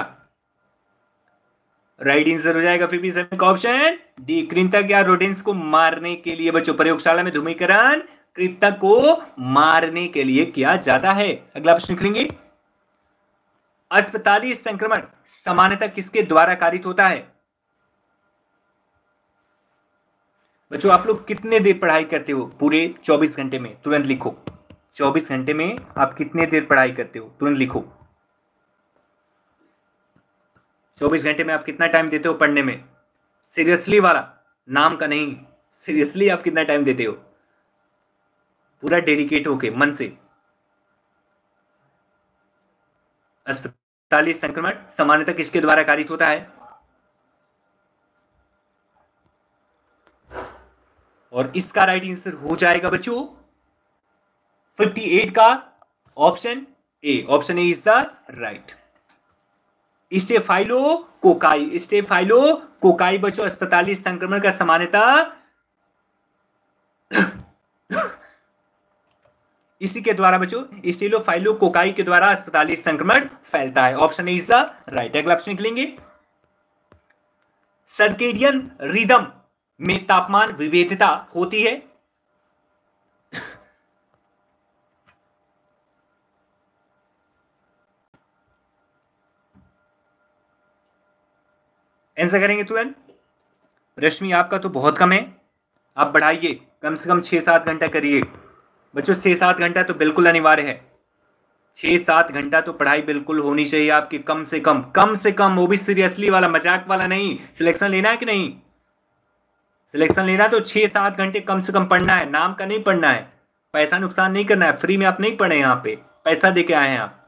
राइट आंसर हो जाएगा 57 का ऑप्शन डी, कृंतक या रोडेंट्स को मारने के लिए बच्चों प्रयोगशाला में धूमीकरण कृंतक को मारने के लिए किया जाता है। अगला प्रश्न लिखेंगे, अस्पताली संक्रमण सामान्यतः किसके द्वारा कारित होता है? बच्चों आप लोग कितने देर पढ़ाई करते हो पूरे 24 घंटे में? तुरंत लिखो, 24 घंटे में आप कितने देर पढ़ाई करते हो? तुरंत लिखो। 24 घंटे में आप कितना टाइम देते हो पढ़ने में? सीरियसली वाला, नाम का नहीं, सीरियसली आप कितना टाइम देते हो? पूरा डेडिकेट होके, मन से। अस्पताली संक्रमण सामान्यतः किसके द्वारा कारित होता है? और इसका राइट आंसर हो जाएगा बच्चों 58 का option A. Option A is the right. Staphylococci, staphylococci बच्चों अस्पताली संक्रमण का सामान्यतः इसी के द्वारा बच्चों, स्टेफाइलोकोकाई के द्वारा अस्पताली संक्रमण फैलता है। Option A is the right. अगला प्रश्न लिखेंगे, सर्केडियन रिदम में तापमान विविधता होती है। आंसर करेंगे तुरंत। रश्मि आपका तो बहुत कम है, आप बढ़ाइए, कम से कम 6-7 घंटा करिए बच्चों। 6-7 घंटा तो बिल्कुल अनिवार्य है। 6-7 घंटा तो पढ़ाई बिल्कुल होनी चाहिए आपकी, कम से कम, कम से कम। वो भी सीरियसली वाला, मजाक वाला नहीं। सिलेक्शन लेना है कि नहीं? सिलेक्शन लेना तो 6-7 घंटे कम से कम पढ़ना है, नाम का नहीं पढ़ना है। पैसा नुकसान नहीं करना है, फ्री में आप नहीं पढ़े, यहाँ पे पैसा दे के आए हैं आप।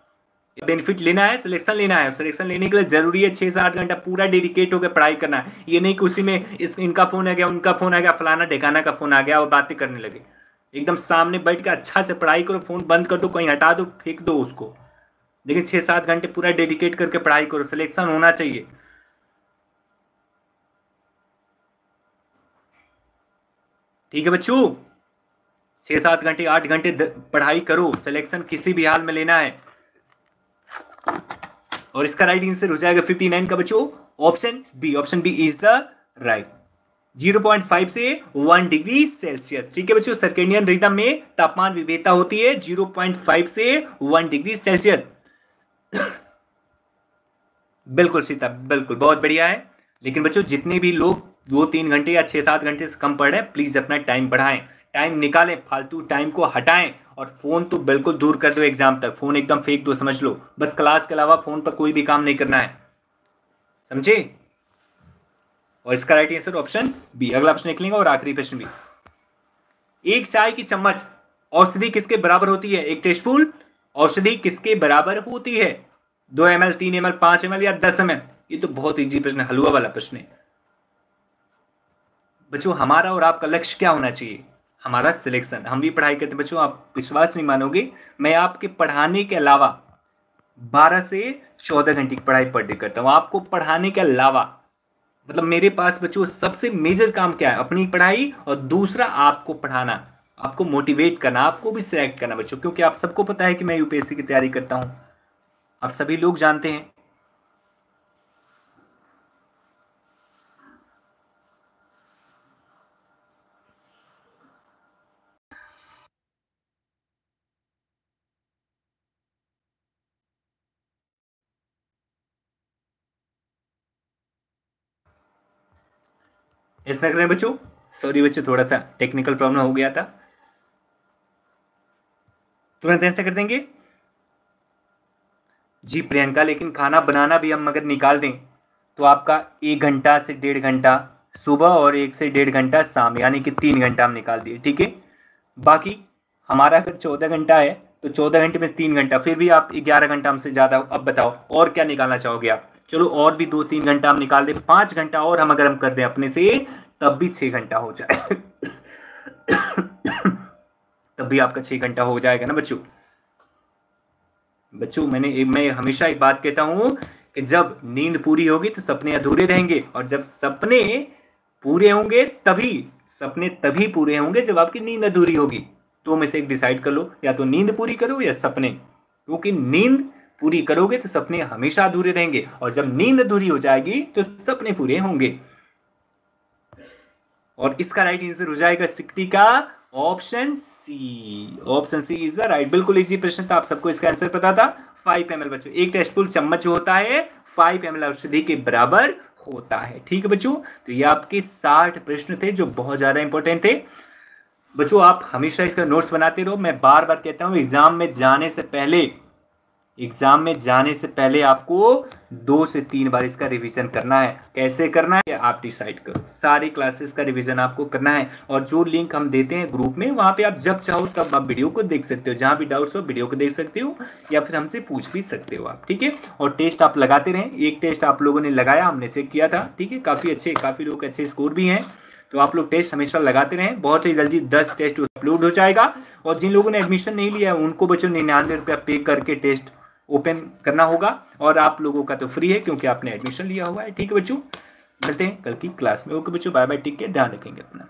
बेनिफिट लेना है, सिलेक्शन लेना है। सिलेक्शन लेने के लिए जरूरी है 6-7 घंटा पूरा डेडिकेट होकर पढ़ाई करना है। ये नहीं कि उसी में इनका फोन आ गया, उनका फोन आ गया, फलाना ढेकाना का फोन आ गया और बातें करने लगे। एकदम सामने बैठ के अच्छा से पढ़ाई करो, फोन बंद कर दो, कहीं हटा दो, फेंक दो उसको, लेकिन 6-7 घंटे पूरा डेडिकेट करके पढ़ाई करो, सिलेक्शन होना चाहिए। ठीक है बच्चों, 6-7 घंटे 8 घंटे पढ़ाई करो, सिलेक्शन किसी भी हाल में लेना है। और इसका राइट आंसर हो जाएगा 59 का बच्चों, option B. Option B is the right. 0.5 से 1 डिग्री सेल्सियस। ठीक है बच्चों, सर्केडियन रिदम में तापमान विविधता होती है 0.5 से 1 डिग्री सेल्सियस। बिल्कुल सीता, बिल्कुल, बहुत बढ़िया है। लेकिन बच्चों जितने भी लोग 2-3 घंटे या 6-7 घंटे से कम पढ़ रहे हैं, प्लीज अपना टाइम बढ़ाएं, टाइम निकालें, फालतू टाइम को हटाएं। और फोन तो बिल्कुल दूर कर दो, एग्जाम तक फोन एकदम फेंक दो, समझ लो। बस क्लास के अलावा फोन पर कोई भी काम नहीं करना है, समझे? और इसका राइट आंसर ऑप्शन बी। अगला प्रश्न देख लेंगे और आखिरी प्रश्न भी। एक चाय की चम्मच औषधि किसके बराबर होती है? एक टेस्टफुल औषधि किसके बराबर होती है? 2 ml, 3 ml, 5 ml या 10 ml? ये तो बहुत इजी प्रश्न है, हलवा वाला प्रश्न है बच्चों। हमारा और आपका लक्ष्य क्या होना चाहिए? हमारा सिलेक्शन। हम भी पढ़ाई करते हैं बच्चों, आप विश्वास नहीं मानोगे, मैं आपके पढ़ाने के अलावा 12 से 14 घंटे की पढ़ाई पर डे करता हूं, आपको पढ़ाने के अलावा। मतलब मेरे पास बच्चों सबसे मेजर काम क्या है? अपनी पढ़ाई, और दूसरा आपको पढ़ाना, आपको मोटिवेट करना, आपको भी सिलेक्ट करना बच्चों। क्योंकि आप सबको पता है कि मैं यूपीएससी की तैयारी करता हूं, आप सभी लोग जानते हैं। ऐसा करें बच्चों, सॉरी बच्चों, थोड़ा सा टेक्निकल प्रॉब्लम हो गया था। तुरंत ऐसा कर देंगे जी प्रियंका, लेकिन खाना बनाना भी हम अगर निकाल दें तो आपका 1 घंटा से 1.5 घंटा सुबह और 1 से 1.5 घंटा शाम, यानी कि 3 घंटा हम निकाल दिए। ठीक है, बाकी हमारा अगर 14 घंटा है तो 14 घंटे में 3 घंटा, फिर भी आप 11 घंटा हमसे ज्यादा। अब बताओ और क्या निकालना चाहोगे आप? चलो और भी 2-3 घंटा हम निकाल दें, 5 घंटा और हम अगर हम कर दें अपने से, तब भी 6 घंटा हो जाए। तब भी आपका 6 घंटा हो जाएगा ना बच्चों। बच्चों मैं हमेशा एक बात कहता हूं कि जब नींद पूरी होगी तो सपने अधूरे रहेंगे, और जब सपने पूरे होंगे तभी, सपने तभी पूरे होंगे जब आपकी नींद अधूरी होगी। तो में से एक डिसाइड कर लो, या तो नींद पूरी करो या सपने। क्योंकि नींद पूरी करोगे तो सपने हमेशा अधूरे रहेंगे, और जब नींद अधूरी हो जाएगी तो सपने पूरे होंगे। और इसका राइट आंसर हो जाएगा 60 का option C. Option C is the right. बिल्कुल इजी प्रश्न था, आप सबको इसका आंसर पता था। 5 ml बच्चों, एक टेस्टफुल चम्मच जो होता है 5 ml औषधि के बराबर होता है। ठीक है बच्चों, तो ये आपके 60 प्रश्न थे जो बहुत ज्यादा इंपॉर्टेंट थे बच्चों। आप हमेशा इसका नोट्स बनाते रहो। मैं बार बार कहता हूं, एग्जाम में जाने से पहले, एग्जाम में जाने से पहले आपको 2 से 3 बार इसका रिवीजन करना है। कैसे करना है आप डिसाइड करो। सारी क्लासेस का रिवीजन आपको करना है, और जो लिंक हम देते हैं ग्रुप में, वहां पे आप जब चाहो तब आप वीडियो को देख सकते हो। जहां भी डाउट्स हो वीडियो को देख सकते हो, या फिर हमसे पूछ भी सकते हो आप। ठीक है, और टेस्ट आप लगाते रहें। एक टेस्ट आप लोगों ने लगाया, हमने चेक किया था। ठीक है, काफी लोग अच्छे स्कोर भी हैं, तो आप लोग टेस्ट हमेशा लगाते रहें। बहुत ही जल्दी 10 टेस्ट अपलोड हो जाएगा। और जिन लोगों ने एडमिशन नहीं लिया है उनको बच्चों 99 रुपया पे करके टेस्ट ओपन करना होगा, और आप लोगों का तो फ्री है क्योंकि आपने एडमिशन लिया हुआ है। ठीक है बच्चों, मिलते हैं कल की क्लास में। ओके बच्चों, बाय बाय, टेक केयर, ध्यान रखेंगे अपना।